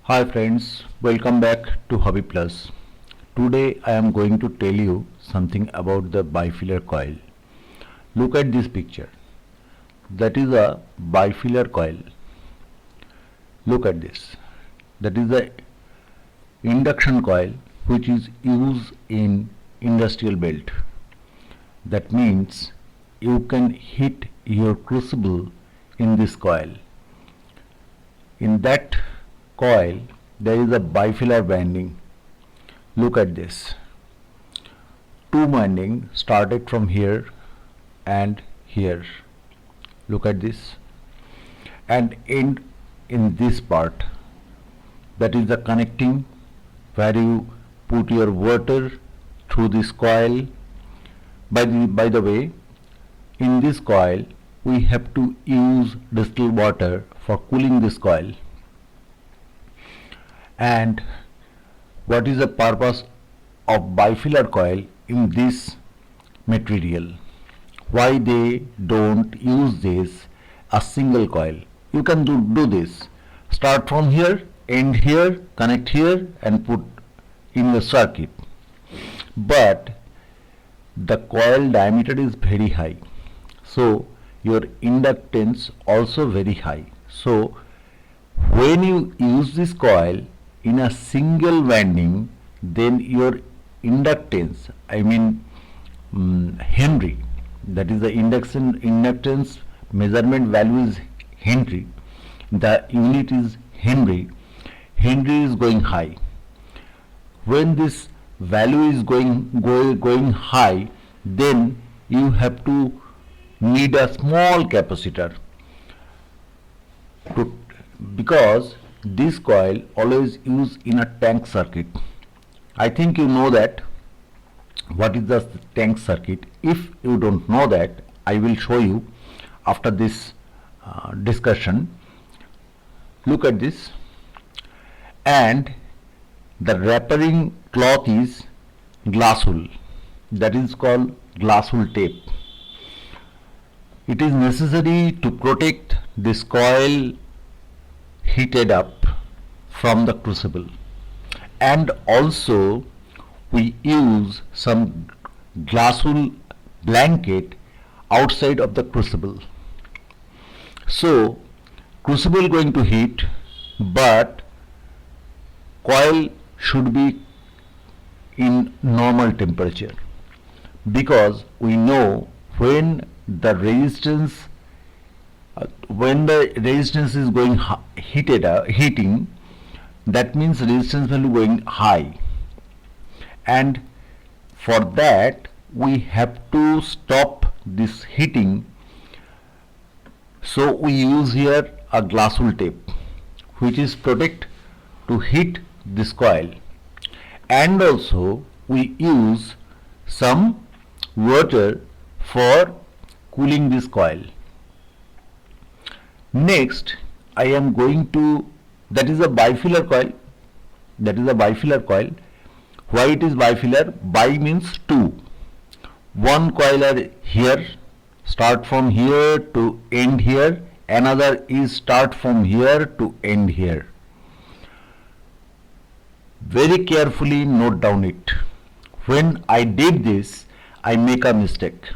Hi friends, welcome back to Hobby Plus. Today I am going to tell you something about the bifilar coil. Look at this picture. That is a bifilar coil. Look at this. That is the induction coil which is used in industrial belt. That means you can heat your crucible in this coil. In that coil there is a bifilar winding. Look at this. Two winding started from here and here. Look at this. And end in this part. That is the connecting where you put your water through this coil. By the way, in this coil we have to use distilled water for cooling this coil. And what is the purpose of bifilar coil in this material? Why they don't use this a single coil? You can do this. Start from here, end here, connect here and put in the circuit. But the coil diameter is very high. So your inductance also very high. So when you use this coil in a single winding, then your inductance, Henry, that is the inductance measurement value is Henry, the unit is Henry. Henry is going high. When this value is going high, then you have to need a small capacitor because this coil always used in a tank circuit. I think you know that what is the tank circuit. If you don't know that, I will show you after this discussion. Look at this. And the wrapping cloth is glass wool. That is called glass wool tape. It is necessary to protect this coil heated up from the crucible, and also we use some glass wool blanket outside of the crucible. So crucible going to heat, but coil should be in normal temperature, because we know when the resistance is going heating, that means resistance value going high, and for that we have to stop this heating. So we use here a glass wool tape which is protect to heat this coil, and also we use some water for cooling this coil. Next, I am going to, that is a bifilar coil. That is a bifilar coil. Why it is bifilar? Bi means two. One coil are here, start from here to end here. Another is start from here to end here. Very carefully note down it. When I did this, I make a mistake.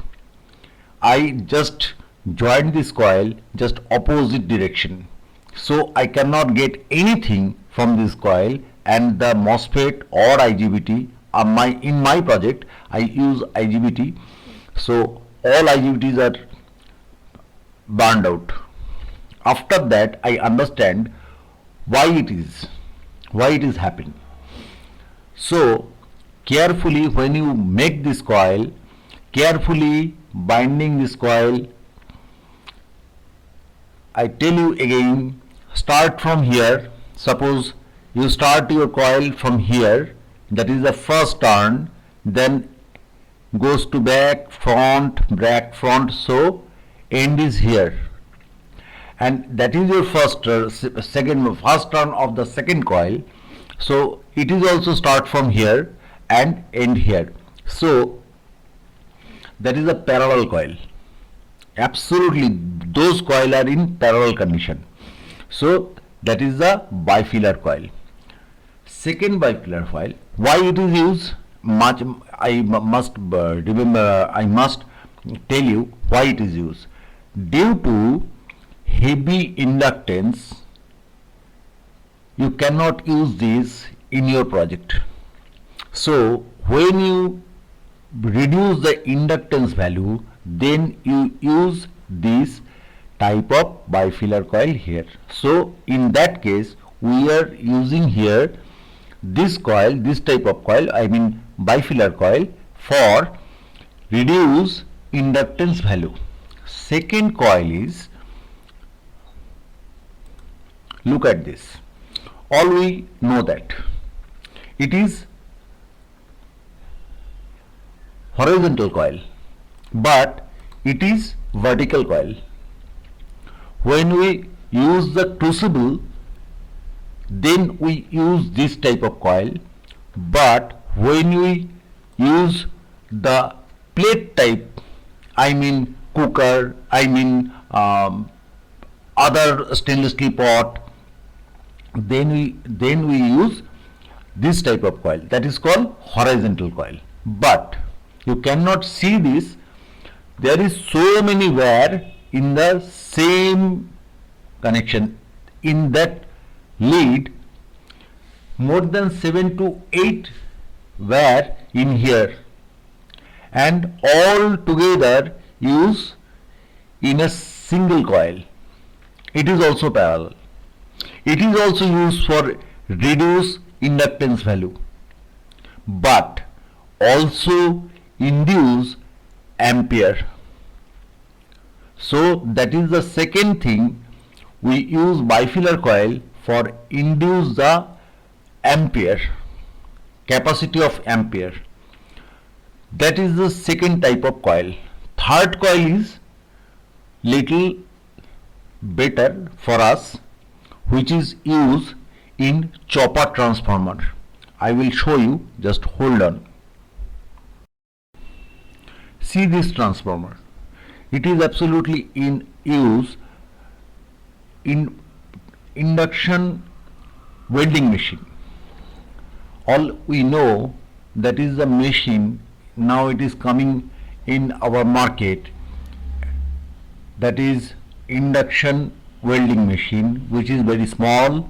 I just join this coil just opposite direction, so I cannot get anything from this coil, and the MOSFET or IGBT in my project I use IGBT, so all IGBTs are burned out. After that I understand why it is happening. So carefully, when you make this coil, carefully binding this coil. I tell you again, start from here. Suppose you start your coil from here, that is the first turn, then goes to back, front, so end is here, and that is your first turn of the second coil. So it is also start from here and end here. So that is a parallel coil. Absolutely, those coil are in parallel condition. So that is the bifilar coil. second bifilar coil. Why it is used? Much must remember. I must tell you why it is used. Due to heavy inductance, you cannot use this in your project. So when you reduce the inductance value, then you use this type of bifilar coil here. So in that case, we are using here this coil, this type of coil, I mean bifilar coil, for reduce inductance value. Second coil is, look at this. All we know that it is horizontal coil, but it is vertical coil. When we use the crucible, then we use this type of coil, but when we use the plate type, I mean cooker, I mean other stainless steel pot, then we use this type of coil, that is called horizontal coil. But you cannot see this. There is so many wire in the same connection. In that lead, more than 7 to 8 wire in here, and all together use in a single coil. It is also parallel. It is also used for reduce inductance value, but also induce ampere. So that is the second thing, we use bifilar coil for induce the ampere, capacity of ampere. That is the second type of coil. Third coil is little better for us, which is used in chopper transformer. I will show you, just hold on. See this transformer. It is absolutely in use in induction welding machine. All we know, that is the machine, now it is coming in our market, that is induction welding machine, which is very small.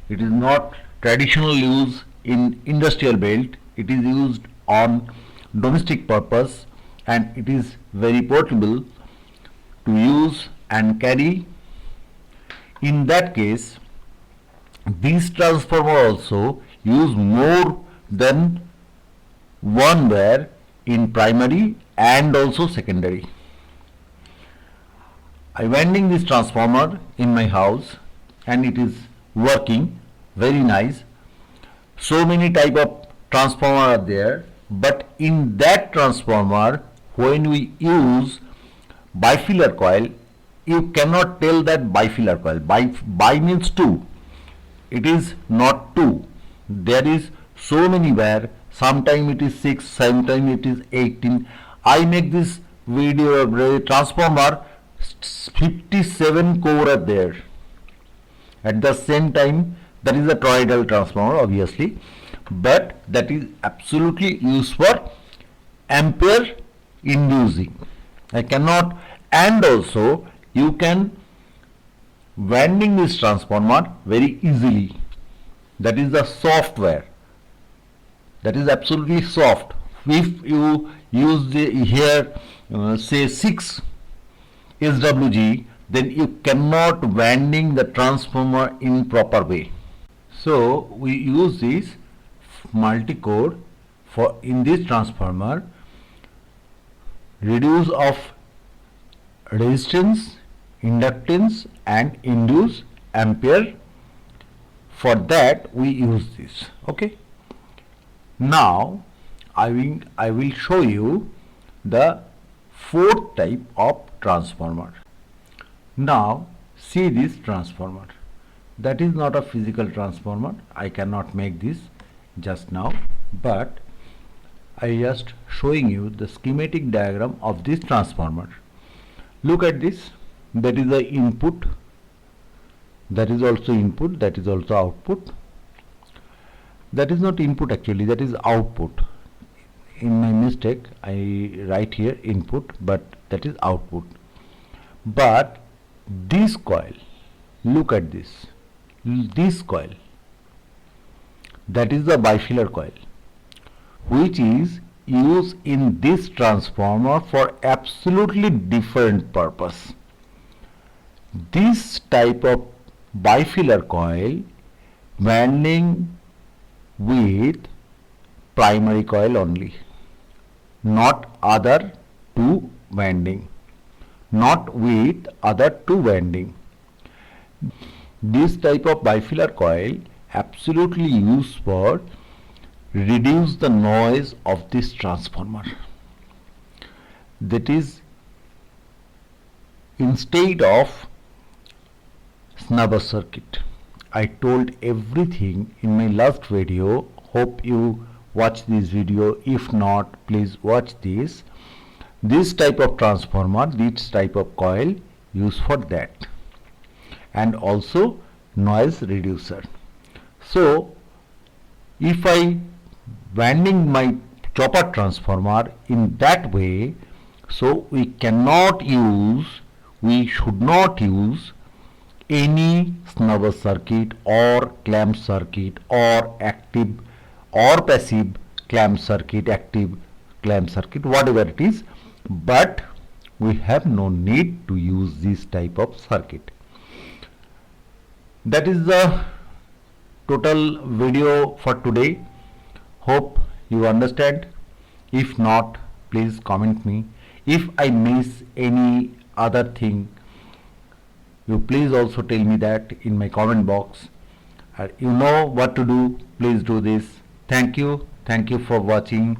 It is not traditional use in industrial belt. It is used on domestic purpose, and it is very portable to use and carry. In that case, this transformer also use more than one wire in primary and also secondary. I winding this transformer in my house, and it is working very nice. So many type of transformer are there, but in that transformer, when we use bifilar coil, you cannot tell that bifilar coil. Bi means two. It is not two. There is so many wire. Sometime it is 6, sometime it is 18. I make this video of transformer, 57 core are there. At the same time, that is a toroidal transformer, obviously, but that is absolutely used for ampere inducing. I cannot, and also you can winding this transformer very easily. That is the software. That is absolutely soft. If you use the here say 6 SWG, then you cannot winding the transformer in proper way. So we use this multi-core for in this transformer, reduce of resistance, inductance and induce ampere. For that we use this. Okay. Now I will show you the fourth type of transformer. Now see this transformer. That is not a physical transformer. I cannot make this just now, but I just showing you the schematic diagram of this transformer. Look at this. That is the input. That is also input. That is also output. That is not input actually, that is output. In my mistake I write here input, but that is output. But this coil, look at this coil, that is the bifilar coil, which is used in this transformer for absolutely different purpose. This type of bifilar coil winding with primary coil only, not other two winding, not with other two winding. This type of bifilar coil absolutely used for reduce the noise of this transformer. That is, instead of snubber circuit. I told everything in my last video. Hope you watch this video. If not, please watch this. This type of transformer, this type of coil used for that, and also noise reducer. So if I winding my chopper transformer in that way, so we should not use any snubber circuit or clamp circuit or active or passive clamp circuit, active clamp circuit, whatever it is, but we have no need to use this type of circuit. That is the total video for today. Hope you understand. If not, please comment me. If I miss any other thing, you please also tell me that in my comment box. You know what to do. Please do this. Thank you for watching.